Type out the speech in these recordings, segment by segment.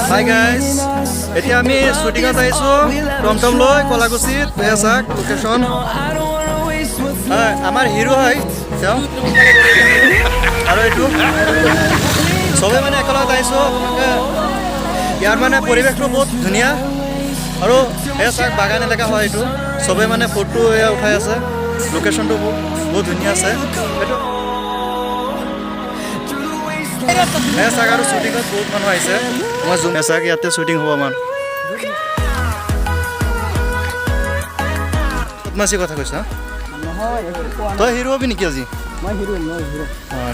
Hi guys, এতিয়া আমি শুটিঙত আহিছো টমটম লৈ কলাকুছিত এসাক লোকেশন আমাৰ হিৰো হয় তেওঁ আৰু এইটো সবে মানে একেলগত আহিছো ইয়াৰ মানে পৰিৱেশটো বহুত ধুনীয়া আৰু এসাক বাগান এলেকা হয় এইটো সবে মানে ফটো উঠাই আছে লোকেশনটো বহুত ধুনীয়া আছে এইটো এসাক আৰু শুটিঙত বহুত মানুহ আহিছে মই জুম এসাক ইয়াতে শুটিং হ'ব আমাৰ মাসি কথা কৈছা তই হিৰো হবি নেকি আজি मैं हीरो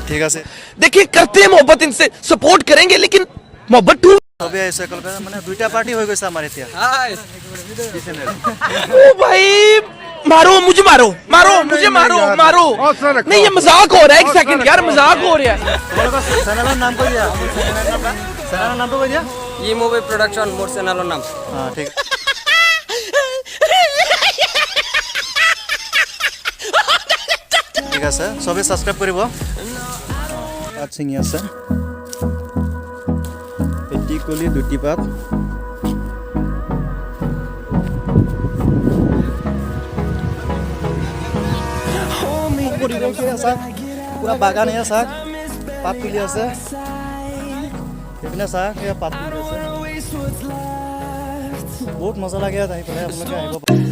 ঠিক আছে देखिए करते हैं मोहब्बत इनसे सपोर्ट करेंगे लेकिन मोहब्बत टू সবে আহিছে কলকাতা মানে দুইটা পাৰ্টি হৈ গৈছে আমাৰ এতিয়া ओ भाई मारो मुझे मारो मारो मुझे मारो मारो नहीं ये मजाक हो रहा है एक सेकंड यार मजाक हो रहा है তোমালোকৰ চেনেলৰ নাম কৈ দিয়া চেনেলৰ নামটো কৈ দিয়া ये मूवी प्रोडक्शन मोर चैनल नाम ঠিক ঠিক আছে সবে সাবস্ক্রাইব কৰিব পাত ছিঙি আছে এটি কলি দুটি পাত পুরা বাগানে আছে পাত তুলি আছে সেইপিনে চাহ সেয়া পাত তুলি আছে বহুত মজা লাগে ইয়াত আহি পেলাই আপোনালোকে আহিব পাৰে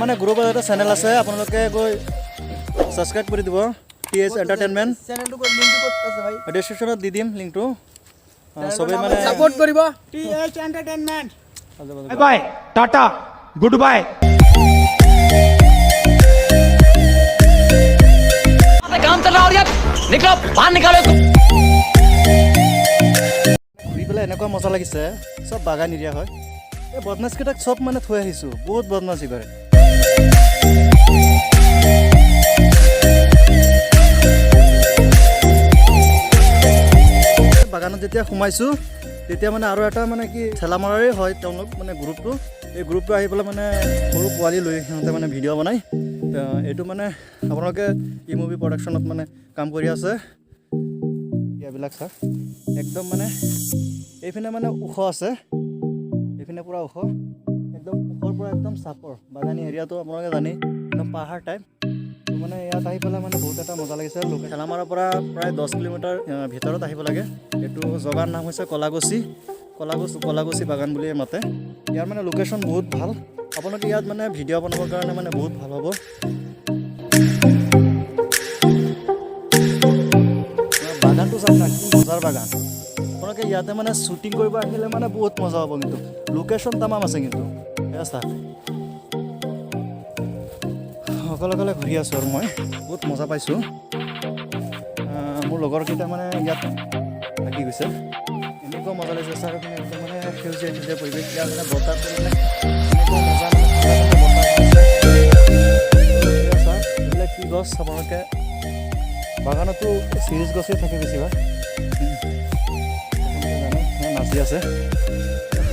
মানে গ্ৰুপত এটা চেনেল আছে আপোনালোকে গৈ সাবস্ক্ৰাইব কৰি দিব টিএচ এন্টাৰটেইনমেন্ট चैनल को लिंक को আছে ভাই ডেসক্ৰিপচনত দি দিম লিংকটো সবে মানে সাপোৰ্ট কৰিব TS entertainment bye bye tata goodbye काम चल रहा और यार निकलो बाहर निकालो ঘূৰি পেলাই এনেকুৱা মজা লাগিছে চব বাগান এৰিয়া হয় এই বদমাছকেইটাক চব মানে থৈ আহিছোঁ বহুত বদমাছি কৰে বাগানত যেতিয়া সোমাইছোঁ তেতিয়া মানে আৰু এটা মানে কি ঠেলা মৰাৰেই হয় তেওঁলোক মানে গ্ৰুপটো এই গ্ৰুপটো আহি পেলাই মানে সৰু পোৱালি লৈ সিহঁতে মানে ভিডিঅ' বনায় এইটো মানে আপোনালোকে ই মুভি প্ৰডাকশ্যনত মানে কাম কৰি আছে এইবিলাক চা একদম মানে এইপিনে মানে ওখ আছে এইপিনে পূৰা ওখ একদম ওখৰ পৰা একদম চাপৰ বাগানী এৰিয়াটো আপোনালোকে জানি একদম পাহাৰ টাইপ মানে ইয়াত আহি পেলাই মানে বহুত এটা মজা লাগিছে ঠেলামাৰাৰ পৰা প্ৰায় 10 কিলোমিটাৰ ভিতৰত আহিব লাগে এইটো জগাৰ নাম হৈছে কলাগুছি বাগান বুলি মাতে ইয়াৰ মানে লোকেশ্যন বহুত ভাল আপোনালোকে ইয়াত মানে ভিডিঅ' বনাবৰ কাৰণে মানে বহুত ভাল হ'ব বাগানটো চাওক না কি মজাৰ বাগান আপোনালোকে ইয়াতে মানে শ্বুটিং কৰিব আহিলে মানে বহুত মজা হ'ব কিন্তু লোকেশ্যন তামাম আছে কিন্তু এয়া চাওক অকলে ঘূৰি আছোঁ আৰু মই বহুত মজা পাইছোঁ মোৰ লগৰকেইটা মানে ইয়াত থাকি গৈছে এনেকুৱা মজা লাগিছে চাৰ একদম মানে সেউজীয়া পৰিৱেশ ইয়াত মানে বতাহটো মানে এনেকুৱা মজা চাৰ এইবিলাক কি গছ আপোনালোকে বাগানতো চিৰিজ গছেই থাকে বেছিভাগ নাচি আছে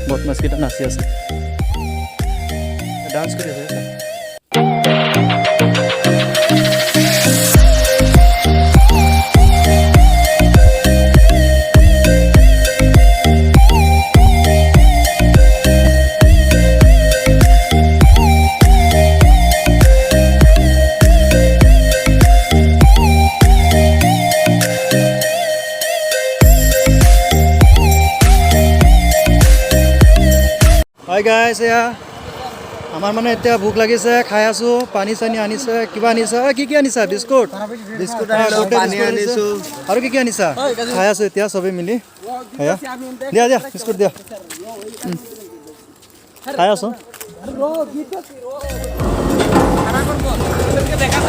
বদমাছকেইটা নাচি আছে ডান্স কৰি আছে হাই গাইছ এয়া আমাৰ মানে এতিয়া ভোক লাগিছে খাই আছোঁ পানী চানী আনিছে কিবা আনিছে কি আনিছা বিস্কুট পানী আনিছোঁ আৰু কি আনিছা খাই আছোঁ এতিয়া চবেই মিলি দিয়া বিস্কুট দিয়া খাই আছোঁ দেখা